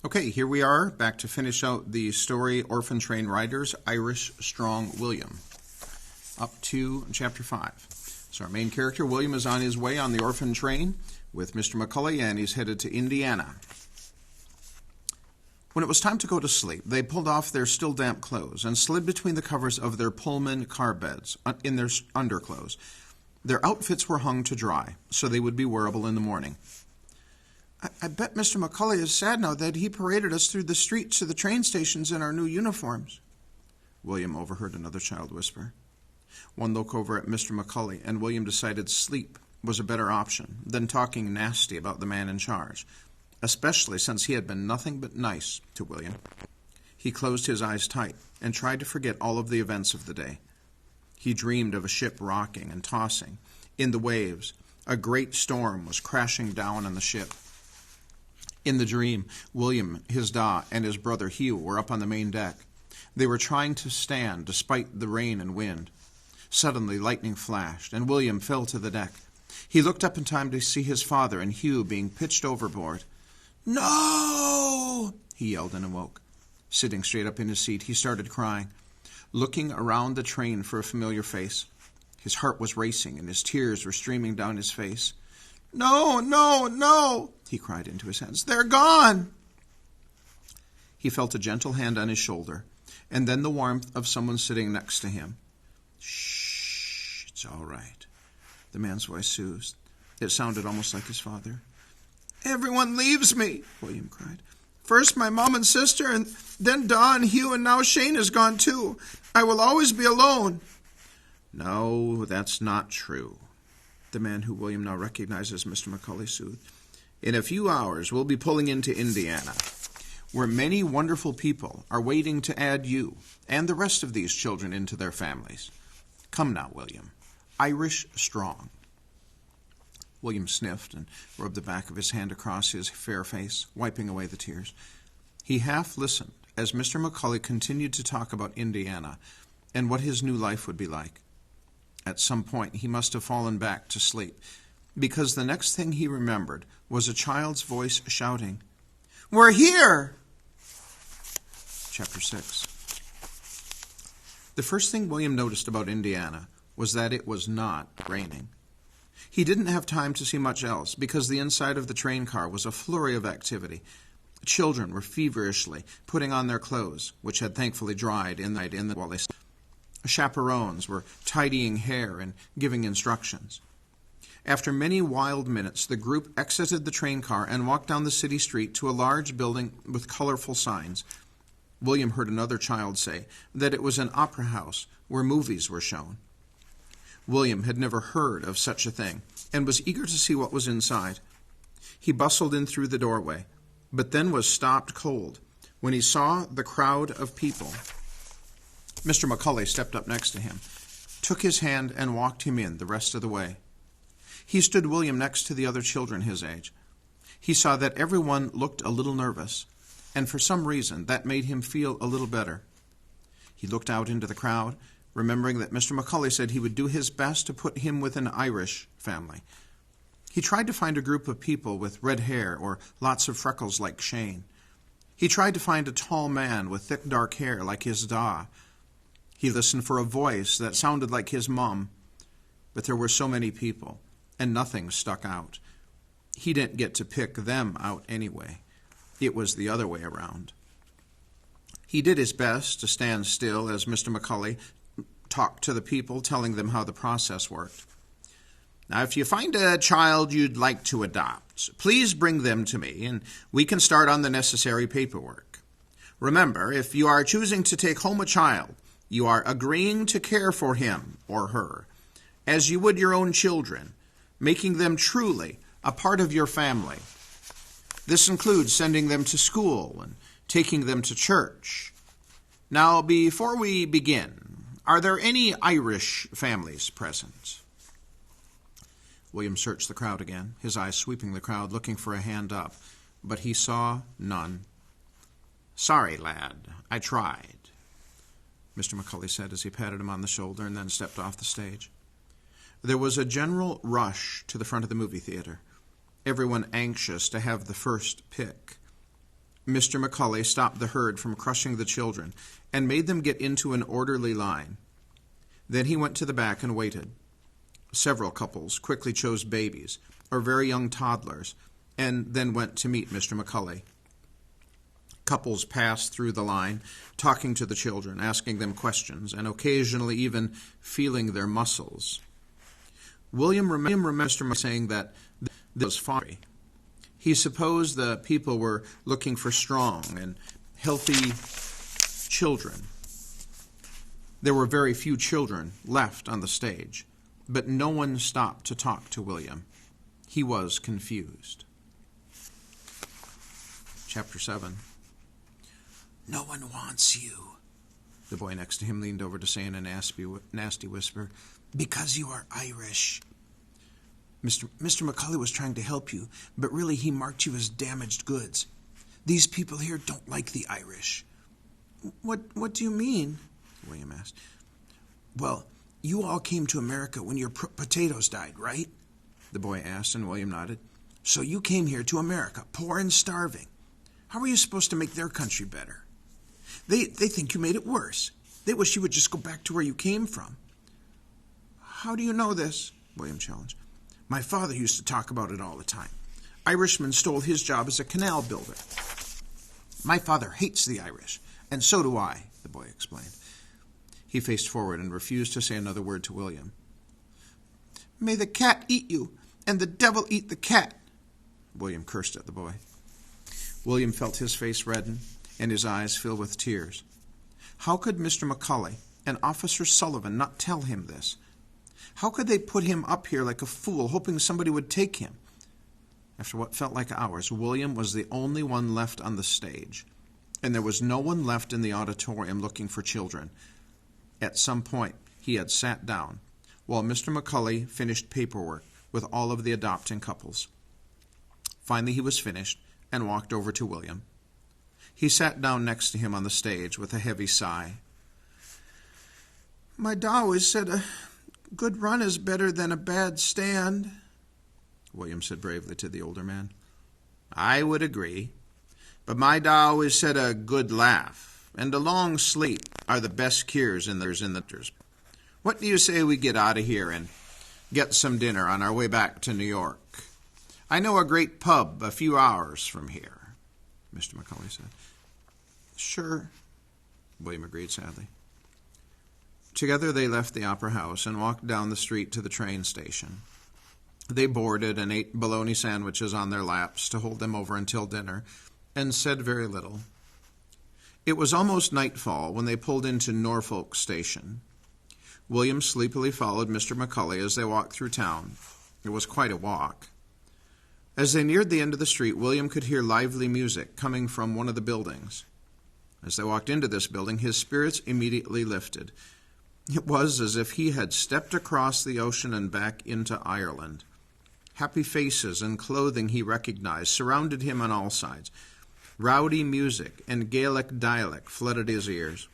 Okay, here we are, back to finish out the story Orphan Train Riders, Irish Strong William, up to Chapter 5. So our main character, William, is on his way on the orphan train with Mr. McCully, and he's headed to Indiana. When it was time to go to sleep, they pulled off their still damp clothes and slid between the covers of their Pullman car beds in their underclothes. Their outfits were hung to dry, so they would be wearable in the morning. I bet Mr. McCully is sad now that he paraded us through the streets to the train stations in our new uniforms. William overheard another child whisper. One look over at Mr. McCully, and William decided sleep was a better option than talking nasty about the man in charge, especially since he had been nothing but nice to William. He closed his eyes tight and tried to forget all of the events of the day. He dreamed of a ship rocking and tossing. In the waves, a great storm was crashing down on the ship. In the dream, William, his da, and his brother Hugh were up on the main deck. They were trying to stand despite the rain and wind. Suddenly, lightning flashed, and William fell to the deck. He looked up in time to see his father and Hugh being pitched overboard. "No!" he yelled and awoke. Sitting straight up in his seat, he started crying, looking around the train for a familiar face. His heart was racing, and his tears were streaming down his face. "No, no, no!" he cried into his hands. "They're gone!" He felt a gentle hand on his shoulder, and then the warmth of someone sitting next to him. "Shh, it's all right," the man's voice soothed. It sounded almost like his father. "Everyone leaves me," William cried. "First my mom and sister, and then Don, Hugh, and now Shane is gone too. I will always be alone." "No, that's not true," the man who William now recognized as Mr. McCully soothed. "In a few hours, we'll be pulling into Indiana, where many wonderful people are waiting to add you and the rest of these children into their families. Come now, William. Irish strong." William sniffed and rubbed the back of his hand across his fair face, wiping away the tears. He half listened as Mr. McCully continued to talk about Indiana and what his new life would be like. At some point, he must have fallen back to sleep, because the next thing he remembered was a child's voice shouting, "We're here!" Chapter 6. The first thing William noticed about Indiana was that it was not raining. He didn't have time to see much else, because the inside of the train car was a flurry of activity. Children were feverishly putting on their clothes, which had thankfully dried in the while they slept. Chaperones were tidying hair and giving instructions. After many wild minutes, the group exited the train car and walked down the city street to a large building with colorful signs. William heard another child say that it was an opera house where movies were shown. William had never heard of such a thing and was eager to see what was inside. He bustled in through the doorway, but then was stopped cold when he saw the crowd of people. Mr. McCully stepped up next to him, took his hand, and walked him in the rest of the way. He stood William next to the other children his age. He saw that everyone looked a little nervous, and for some reason that made him feel a little better. He looked out into the crowd, remembering that Mr. McCully said he would do his best to put him with an Irish family. He tried to find a group of people with red hair or lots of freckles like Shane. He tried to find a tall man with thick dark hair like his da. He listened for a voice that sounded like his mom, but there were so many people, and nothing stuck out. He didn't get to pick them out anyway. It was the other way around. He did his best to stand still as Mr. McCully talked to the people, telling them how the process worked. "Now, if you find a child you'd like to adopt, please bring them to me, and we can start on the necessary paperwork. Remember, if you are choosing to take home a child, you are agreeing to care for him or her as you would your own children, making them truly a part of your family. This includes sending them to school and taking them to church. Now, before we begin, are there any Irish families present?" William searched the crowd again, his eyes sweeping the crowd, looking for a hand up, but he saw none. "Sorry, lad, I tried," Mr. McCully said as he patted him on the shoulder and then stepped off the stage. There was a general rush to the front of the movie theater, everyone anxious to have the first pick. Mr. McCully stopped the herd from crushing the children and made them get into an orderly line. Then he went to the back and waited. Several couples quickly chose babies or very young toddlers and then went to meet Mr. McCully. Couples passed through the line, talking to the children, asking them questions, and occasionally even feeling their muscles. William remembers Mr. McCully saying that this was folly. He supposed the people were looking for strong and healthy children. There were very few children left on the stage, but no one stopped to talk to William. He was confused. Chapter 7. "No one wants you," the boy next to him leaned over to say in a nasty whisper, "because you are Irish. Mr. McCully was trying to help you, but really he marked you as damaged goods. These people here don't like the Irish." What do you mean?" William asked. "Well, you all came to America when your potatoes died, right?" the boy asked, and William nodded. "So you came here to America, poor and starving. How are you supposed to make their country better? They think you made it worse. They wish you would just go back to where you came from." "How do you know this?" William challenged. "My father used to talk about it all the time. Irishmen stole his job as a canal builder. My father hates the Irish, and so do I," the boy explained. He faced forward and refused to say another word to William. "May the cat eat you, and the devil eat the cat," William cursed at the boy. William felt his face redden and his eyes fill with tears. How could Mr. McCully and Officer Sullivan not tell him this? How could they put him up here like a fool, hoping somebody would take him? After what felt like hours, William was the only one left on the stage, and there was no one left in the auditorium looking for children. At some point, he had sat down, while Mr. McCully finished paperwork with all of the adopting couples. Finally, he was finished and walked over to William. He sat down next to him on the stage with a heavy sigh. "My da always said a good run is better than a bad stand," William said bravely to the older man. "I would agree, but my da always said a good laugh and a long sleep are the best cures in the. What do you say we get out of here and get some dinner on our way back to New York? I know a great pub a few hours from here," Mr. McCully said. "Sure," William agreed sadly. Together they left the Opera House and walked down the street to the train station. They boarded and ate bologna sandwiches on their laps to hold them over until dinner, and said very little. It was almost nightfall when they pulled into Norfolk Station. William sleepily followed Mr. McCully as they walked through town. It was quite a walk. As they neared the end of the street, William could hear lively music coming from one of the buildings. As they walked into this building, his spirits immediately lifted. It was as if he had stepped across the ocean and back into Ireland. Happy faces and clothing he recognized surrounded him on all sides. Rowdy music and Gaelic dialect flooded his ears,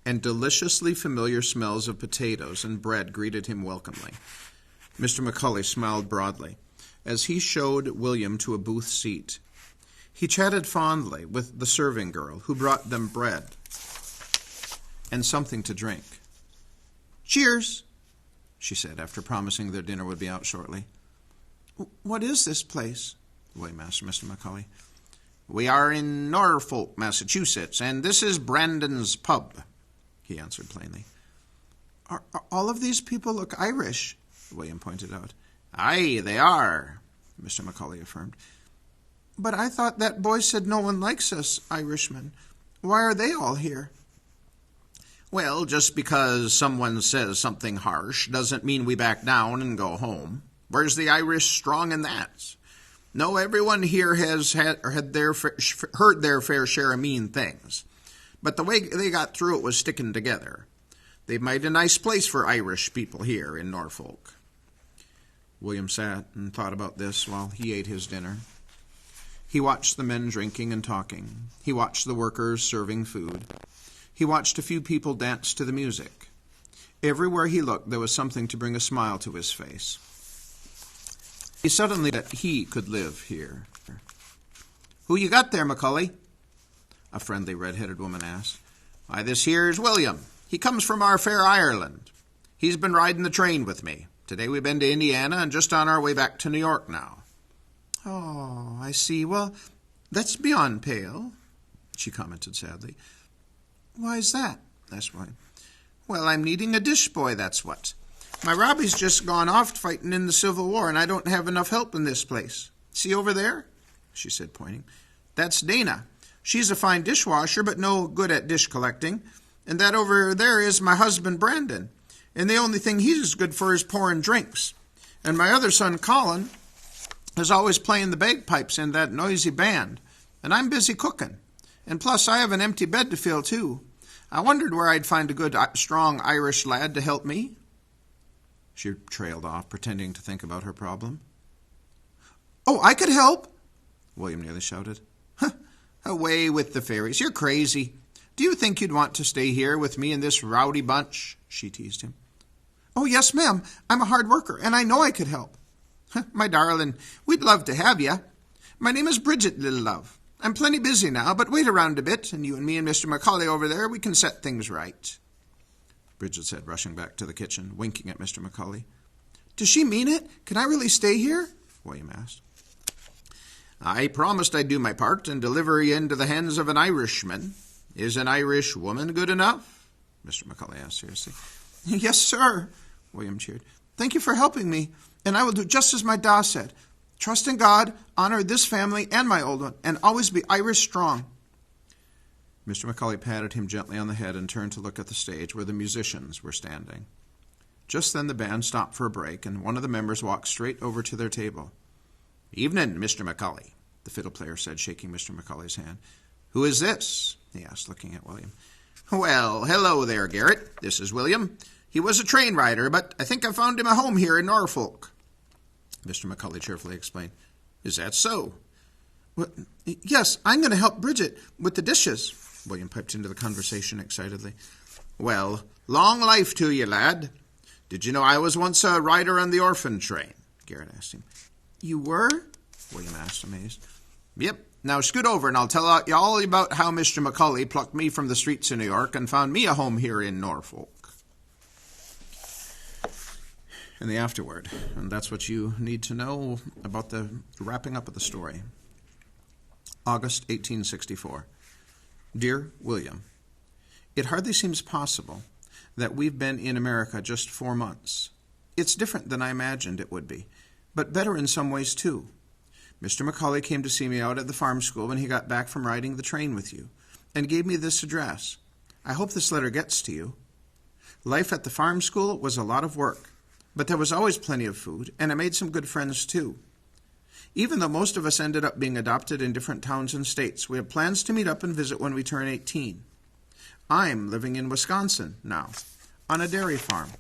and deliciously familiar smells of potatoes and bread greeted him welcomely. Mr. McCully smiled broadly as he showed William to a booth seat. He chatted fondly with the serving girl, who brought them bread and something to drink. "Cheers," she said, after promising their dinner would be out shortly. "What is this place?" William asked Mr. McCully. "We are in Norfolk, Massachusetts, and this is Brandon's pub," he answered plainly. Are all of these people look Irish?" William pointed out. "Aye, they are," Mr. McCully affirmed. "But I thought that boy said no one likes us Irishmen. Why are they all here?" "Well, just because someone says something harsh doesn't mean we back down and go home. Where's the Irish strong in that? No, everyone here has heard their fair share of mean things. But the way they got through it was sticking together. They've made a nice place for Irish people here in Norfolk." William sat and thought about this while he ate his dinner. He watched the men drinking and talking. He watched the workers serving food. He watched a few people dance to the music. Everywhere he looked, there was something to bring a smile to his face. He suddenly that he could live here. "Who you got there, Macaulay?" a friendly red-headed woman asked. "Why, this here's William. He comes from our fair Ireland. He's been riding the train with me. Today we've been to Indiana and just on our way back to New York now." "Oh, I see. Well, that's beyond pale," she commented sadly. "Why's that?" asked William. "Well, I'm needing a dish boy, that's what. My Robbie's just gone off fighting in the Civil War, and I don't have enough help in this place. See over there?" she said, pointing. "That's Dana. She's a fine dishwasher, but no good at dish collecting. And that over there is my husband, Brandon. And the only thing he's good for is pouring drinks. And my other son, Colin, is always playing the bagpipes in that noisy band. And I'm busy cooking. And plus, I have an empty bed to fill, too. I wondered where I'd find a good, strong Irish lad to help me." She trailed off, pretending to think about her problem. "Oh, I could help!" William nearly shouted. "Huh, away with the fairies. You're crazy. Do you think you'd want to stay here with me and this rowdy bunch?" she teased him. "Oh, yes, ma'am. I'm a hard worker, and I know I could help." "My darling, we'd love to have you. My name is Bridget, little love. I'm plenty busy now, but wait around a bit, and you and me and Mr. Macaulay over there, we can set things right," Bridget said, rushing back to the kitchen, winking at Mr. Macaulay. "Does she mean it? Can I really stay here?" William asked. "I promised I'd do my part and deliver you into the hands of an Irishman. Is an Irish woman good enough?" Mr. Macaulay asked seriously. "Yes, sir," William cheered. "Thank you for helping me, and I will do just as my da said. Trust in God, honor this family and my old one, and always be Irish strong." Mr. Macaulay patted him gently on the head and turned to look at the stage where the musicians were standing. Just then the band stopped for a break, and one of the members walked straight over to their table. "Evening, Mr. Macaulay," the fiddle player said, shaking Mr. Macaulay's hand. "Who is this?" he asked, looking at William. "Well, hello there, Garrett. This is William. He was a train rider, but I think I found him a home here in Norfolk," Mr. Macaulay cheerfully explained. "Is that so?" "Well, yes, I'm going to help Bridget with the dishes," William piped into the conversation excitedly. "Well, long life to you, lad. Did you know I was once a rider on the Orphan train?" Garrett asked him. "You were?" William asked, amazed. "Yep. Now scoot over and I'll tell you all about how Mr. Macaulay plucked me from the streets of New York and found me a home here in Norfolk." And the afterword. And that's what you need to know about the wrapping up of the story. August 1864. Dear William, it hardly seems possible that we've been in America just 4 months. It's different than I imagined it would be, but better in some ways too. Mr. Macaulay came to see me out at the farm school when he got back from riding the train with you, and gave me this address. I hope this letter gets to you. Life at the farm school was a lot of work, but there was always plenty of food, and I made some good friends too. Even though most of us ended up being adopted in different towns and states, we have plans to meet up and visit when we turn 18. I'm living in Wisconsin now, on a dairy farm.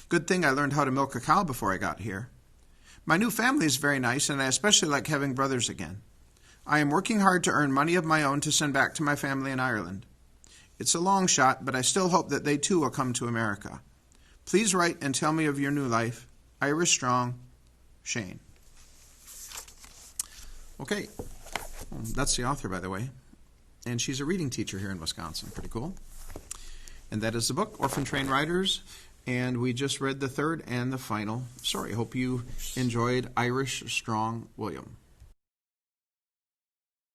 Good thing I learned how to milk a cow before I got here. My new family is very nice, and I especially like having brothers again. I am working hard to earn money of my own to send back to my family in Ireland. It's a long shot, but I still hope that they too will come to America. Please write and tell me of your new life. Irish strong, Shane. Okay, that's the author, by the way. And she's a reading teacher here in Wisconsin. Pretty cool. And that is the book, Orphan Train Riders. And we just read the third and the final story. Hope you enjoyed Irish Strong William.